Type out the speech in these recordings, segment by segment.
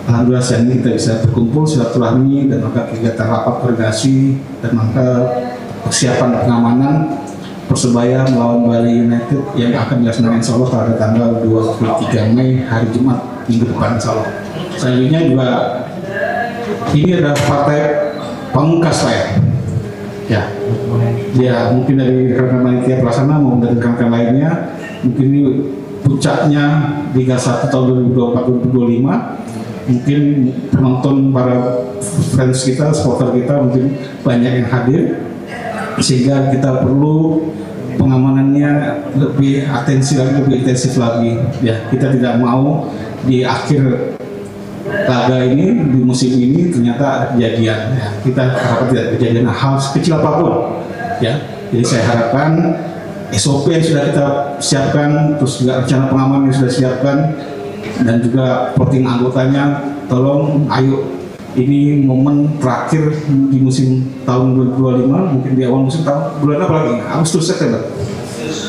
Alhamdulillah siang ini kita bisa berkumpul silaturahmi dan melakukan kegiatan rapat koordinasi dan melakukan persiapan pengamanan Persebaya melawan Bali United yang akan dilaksanakan insya Allah pada tanggal 23 Mei hari Jumat minggu depan insya Allah. Selanjutnya juga ini adalah partai pamungkas ya mungkin dari rekan-rekan panitia pelaksana maupun dari rekan-rekan lainnya, mungkin ini puncaknya Liga 1 tahun 2024-2025. Mungkin penonton, para fans kita, supporter kita mungkin banyak yang hadir, sehingga kita perlu pengamanannya lebih intensif lagi. Ya, kita tidak mau di akhir laga ini, di musim ini ternyata ada kejadian. Ya, kita harapkan tidak kejadian hal sekecil apapun. Ya, jadi saya harapkan SOP yang sudah kita siapkan, terus juga rencana pengamanan yang sudah siapkan, dan juga voting anggotanya, tolong ayo, ini momen terakhir di musim tahun 2025, mungkin di awal musim tahun, bulan apa lagi? Agustus, September.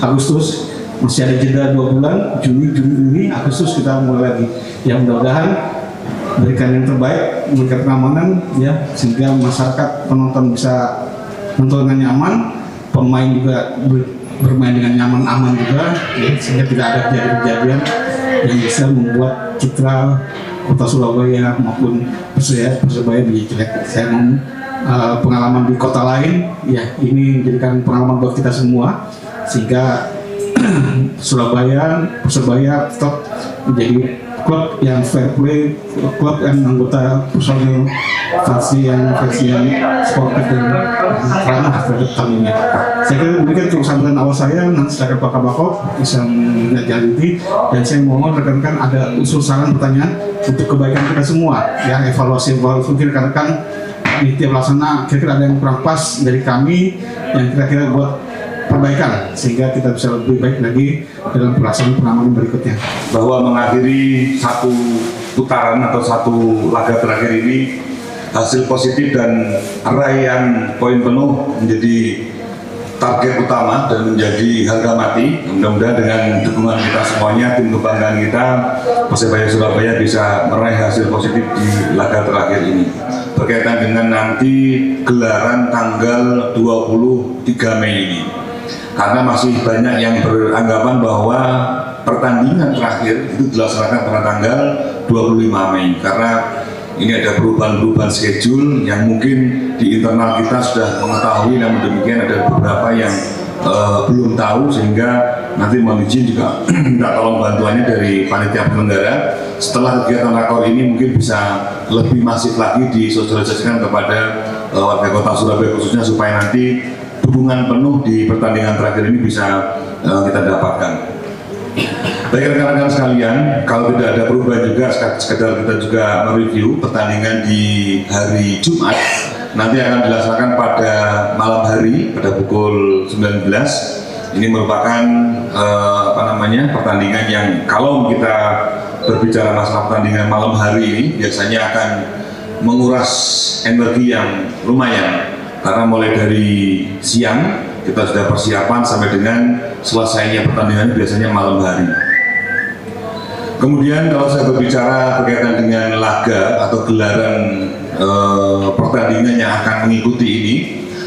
Agustus, masih ada jeda 2 bulan, Juni, Juli, Agustus kita mulai lagi. Yang mudah-mudahan berikan yang terbaik, memberikan pengamanan ya, sehingga masyarakat penonton bisa nonton dengan nyaman, pemain juga bermain dengan nyaman, aman juga, ya, sehingga tidak ada kejadian-kejadian yang bisa membuat citra Kota Surabaya maupun Persebaya menjadi jelek. Saya mau pengalaman di kota lain, ya ini menjadikan pengalaman buat kita semua, sehingga Persebaya tetap menjadi klub yang fair play, klub yang anggota personil versi yang sportif dan ramah terhadap tamunya. Saya kira demikian untuk sambutan awal saya, nanti silakan Pak Kabako bisa menindaklanjuti, dan saya mohon rekan-rekan ada usul saran pertanyaan untuk kebaikan kita semua, ya evaluasi mungkin rekan-rekan panitia pelaksana kira-kira ada yang kurang pas dari kami yang kira-kira buat perbaikan sehingga kita bisa lebih baik lagi dalam pelaksanaan pengamanan berikutnya. Bahwa mengakhiri satu putaran atau satu laga terakhir ini hasil positif dan raihan poin penuh menjadi target utama dan menjadi harga mati. Mudah-mudahan dengan dukungan kita semuanya, tim kebanggaan kita Persebaya Surabaya bisa meraih hasil positif di laga terakhir ini. Berkaitan dengan nanti gelaran tanggal 23 Mei ini, karena masih banyak yang beranggapan bahwa pertandingan terakhir itu dilaksanakan pada tanggal 25 Mei karena ini ada perubahan-perubahan schedule yang mungkin di internal kita sudah mengetahui, namun demikian ada beberapa yang belum tahu, sehingga nanti mohon izin juga minta tolong bantuannya dari panitia penyelenggara setelah kegiatan rakor ini mungkin bisa lebih masif lagi disosialisasikan kepada warga Kota Surabaya khususnya, supaya nanti dukungan penuh di pertandingan terakhir ini bisa kita dapatkan. Baik rekan-rekan sekalian, kalau tidak ada perubahan juga, sekedar kita juga mereview pertandingan di hari Jumat nanti akan dilaksanakan pada malam hari pada pukul 19. Ini merupakan pertandingan yang kalau kita berbicara masalah pertandingan malam hari ini biasanya akan menguras energi yang lumayan, karena mulai dari siang kita sudah persiapan sampai dengan selesainya pertandingan biasanya malam hari. Kemudian kalau saya berbicara berkaitan dengan laga atau gelaran pertandingan yang akan mengikuti ini,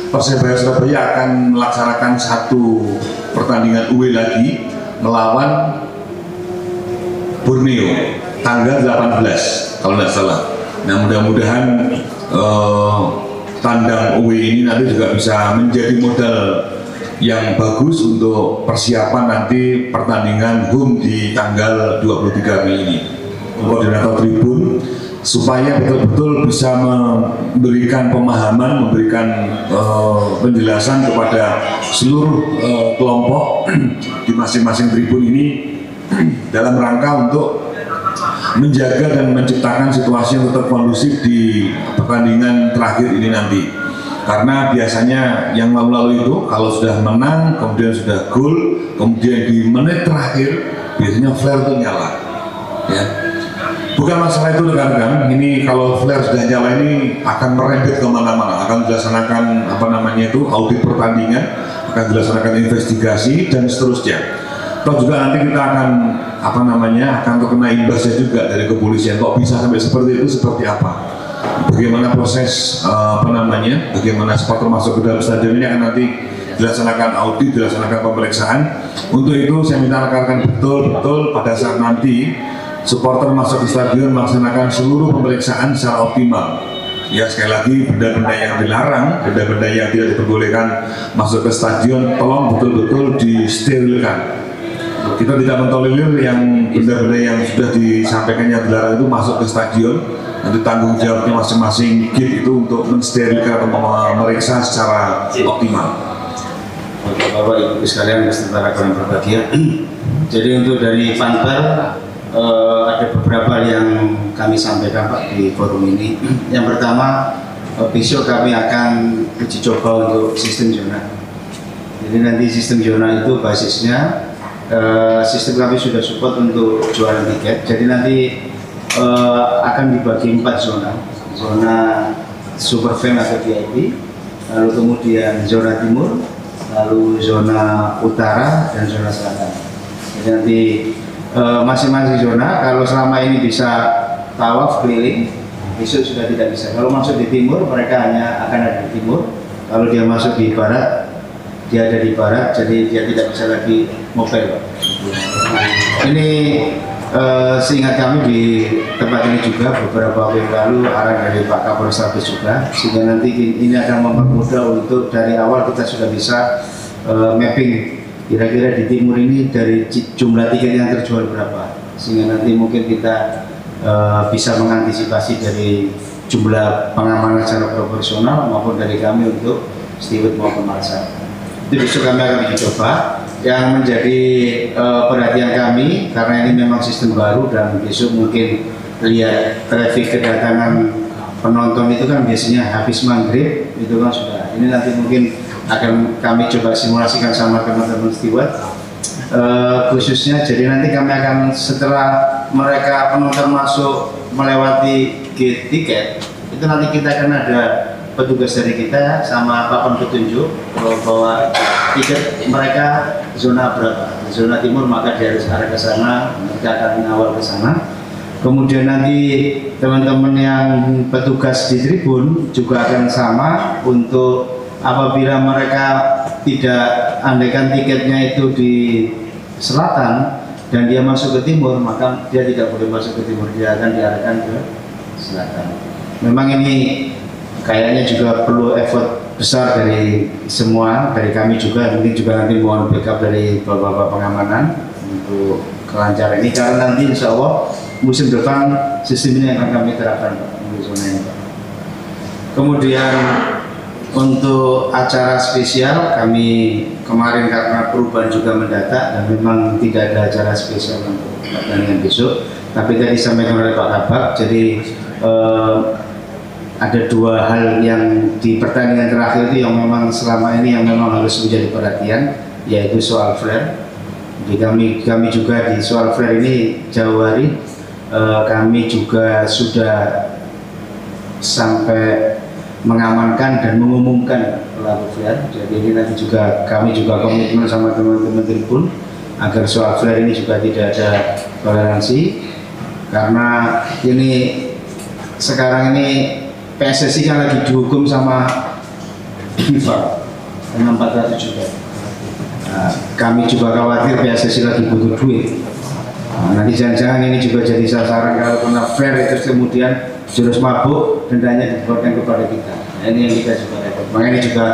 Persebaya Surabaya akan melaksanakan satu pertandingan away lagi melawan Borneo tanggal 18 kalau tidak salah. Nah mudah-mudahan tandang away ini nanti juga bisa menjadi modal yang bagus untuk persiapan nanti pertandingan home di tanggal 23 Mei ini. Koordinator tribun supaya betul-betul bisa memberikan pemahaman, memberikan penjelasan kepada seluruh kelompok di masing-masing tribun ini dalam rangka untuk menjaga dan menciptakan situasi yang tetap kondusif di pertandingan terakhir ini nanti. Karena biasanya yang lalu-lalu itu kalau sudah menang, kemudian sudah gol, kemudian di menit terakhir biasanya flare itu nyala, ya. Bukan masalah itu rekan-rekan, ini kalau flare sudah nyala ini akan merembet kemana-mana, akan dilaksanakan audit pertandingan, akan dilaksanakan investigasi dan seterusnya. Toh juga nanti kita akan akan terkena imbasnya juga dari kepolisian. Kok bisa sampai seperti itu, seperti apa? Bagaimana proses bagaimana supporter masuk ke dalam stadion ini akan nanti dilaksanakan audit, dilaksanakan pemeriksaan. Untuk itu saya minta rekan-rekan betul-betul pada saat nanti supporter masuk ke stadion melaksanakan seluruh pemeriksaan secara optimal. Ya, sekali lagi, benda-benda yang dilarang, benda-benda yang tidak diperbolehkan masuk ke stadion, tolong betul-betul disterilkan. Kita tidak mentolerir yang benda-benda yang sudah disampaikan yang dilarang itu masuk ke stadion. Nanti tanggung jawabnya masing-masing gate itu untuk mensterilkan atau memeriksa secara optimal. Bapak Ibu sekalian beserta rekan berbahagia. Jadi untuk dari Panper ada beberapa yang kami sampaikan Pak di forum ini. Yang pertama, besok kami akan uji coba untuk sistem zona. Jadi nanti sistem zona itu basisnya sistem kami sudah support untuk jualan tiket. Jadi nanti akan dibagi 4 zona. Zona super fan atau VIP, lalu kemudian zona timur, lalu zona utara dan zona selatan. Jadi nanti masing-masing zona, kalau selama ini bisa tawaf keliling, besok sudah tidak bisa. Kalau masuk di timur, mereka hanya akan ada di timur. Kalau dia masuk di barat, dia ada di barat, jadi dia tidak bisa lagi mobile. Ini seingat kami di tempat ini juga beberapa waktu yang lalu arahan dari Pak Kapolrestabes juga, sehingga nanti ini akan mempermudah untuk dari awal kita sudah bisa mapping kira-kira di timur ini dari jumlah tiket yang terjual berapa, sehingga nanti mungkin kita bisa mengantisipasi dari jumlah pengamanan secara proporsional maupun dari kami untuk steward maupun marshal. Itu besok kami akan coba. Yang menjadi perhatian kami karena ini memang sistem baru dan besok mungkin lihat traffic kedatangan penonton itu kan biasanya habis maghrib itu kan sudah. Ini nanti mungkin akan kami coba simulasikan sama teman-teman steward khususnya. Jadi nanti kami akan setelah mereka penonton masuk melewati gate tiket itu nanti kita akan ada petugas dari kita sama papan petunjuk bahwa tiket mereka zona berapa, zona timur maka dia harus arah ke sana, mereka akan mengawal ke sana. Kemudian nanti teman-teman yang petugas di tribun juga akan sama untuk apabila mereka tidak andaikan tiketnya itu di selatan dan dia masuk ke timur, maka dia tidak boleh masuk ke timur, dia akan diarahkan ke selatan. Memang ini kayaknya juga perlu effort besar dari semua, dari kami juga, mungkin juga nanti mohon backup dari bapak-bapak pengamanan untuk kelancaran ini, karena nanti insya Allah musim depan sistem ini akan kami terapkan Pak, untuk zona ini Pak. Kemudian untuk acara spesial kami kemarin karena perubahan juga mendadak dan memang tidak ada acara spesial untuk pertandingan besok, tapi tadi disampaikan oleh Pak Kabak, jadi ada 2 hal yang di pertandingan terakhir itu yang memang selama ini yang memang harus menjadi perhatian, yaitu soal flare. Jadi kami juga di soal flare ini jauh hari kami juga sudah sampai mengamankan dan mengumumkan pelaku flare. Jadi ini nanti juga kami juga komitmen sama teman-teman tribun agar soal flare ini juga tidak ada toleransi, karena ini sekarang ini PSSI kan lagi dihukum sama FIFA dengan 400 juta. Nah, kami juga khawatir PSSI lagi butuh duit. Nah, nanti jangan-jangan ini juga jadi sasaran kalau kena flare itu kemudian jurus mabuk dendanya dibuatkan kepada kita. Nah, ini yang kita juga repot. Makanya ini juga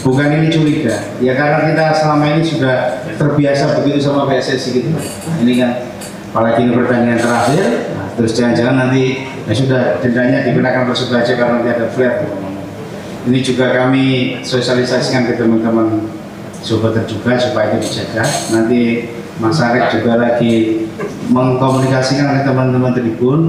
bukan ini curiga. Ya karena kita selama ini sudah terbiasa begitu sama PSSI gitu. Nah, ini kan apalagi ini pertandingan terakhir. Nah, terus jangan-jangan nanti ya sudah dendanya dikenakan Persebaya karena nanti ada flare. Ini juga kami sosialisasikan ke teman-teman supporter juga supaya itu dijaga. Nanti Mas Arek juga lagi mengkomunikasikan ke teman-teman tribun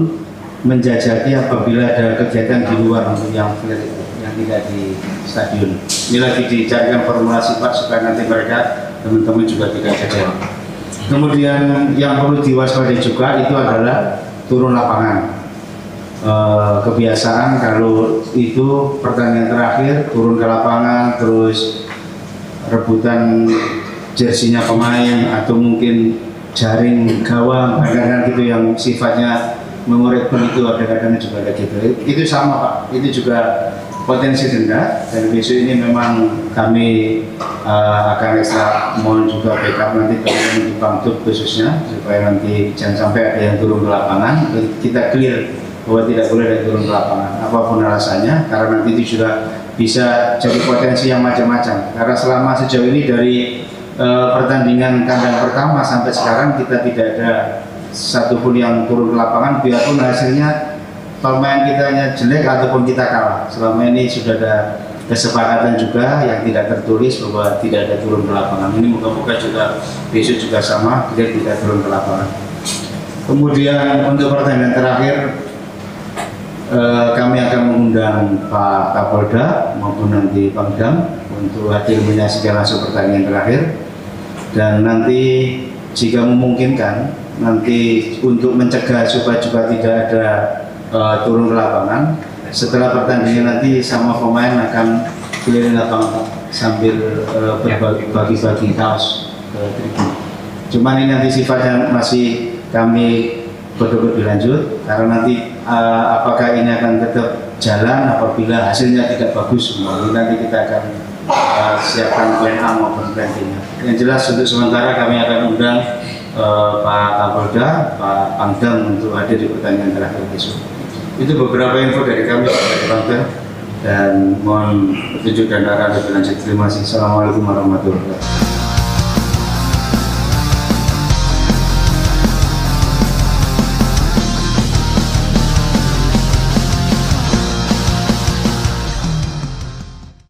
menjajaki apabila ada kegiatan di luar untuk yang flare itu, yang tidak di stadion. Ini lagi dicarikan formulasi Pak supaya nanti mereka teman-teman juga tidak jajan. Kemudian yang perlu diwaspadai juga itu adalah turun lapangan. Kebiasaan kalau itu pertandingan terakhir turun ke lapangan terus rebutan jersinya pemain atau mungkin jaring gawang, kadang-kadang gitu yang sifatnya memoritkan itu kadang-kadang juga ada gitu. Itu sama Pak, itu juga potensi denda, dan besok ini memang kami akan ekstra mohon juga backup nanti dari Bangtub khususnya supaya nanti jangan sampai ada yang turun ke lapangan. Kita clear bahwa tidak boleh ada yang turun ke lapangan apapun alasannya, karena nanti itu juga bisa jadi potensi yang macam-macam. Karena selama sejauh ini dari pertandingan kandang pertama sampai sekarang kita tidak ada satupun yang turun ke lapangan, biarpun hasilnya pemain kita hanya jelek ataupun kita kalah. Selama ini sudah ada kesepakatan juga yang tidak tertulis bahwa tidak ada turun ke lapangan. Ini moga-moga juga besok juga sama, kita tidak turun ke lapangan. Kemudian untuk pertandingan terakhir kami akan mengundang Pak Kapolda maupun nanti Pangdam untuk hadir menyaksikan langsung pertandingan terakhir, dan nanti jika memungkinkan nanti untuk mencegah supaya juga tidak ada turun ke lapangan, setelah pertandingan nanti sama pemain akan keliling lapangan sambil berbagi-bagi kaos ke tribun. Cuman ini nanti sifatnya masih kami lebih lanjut, karena nanti apakah ini akan tetap jalan apabila hasilnya tidak bagus semua. Nanti kita akan siapkan plan A maupun plan B-nya. Yang jelas untuk sementara kami akan undang Pak Kapolda, Pak Pangdam untuk hadir di pertandingan terakhir besok. Itu beberapa info dari kami dari Pangdam, dan mohon petunjuk dan arahan lebih lanjut. Terima kasih. Assalamualaikum warahmatullahi wabarakatuh.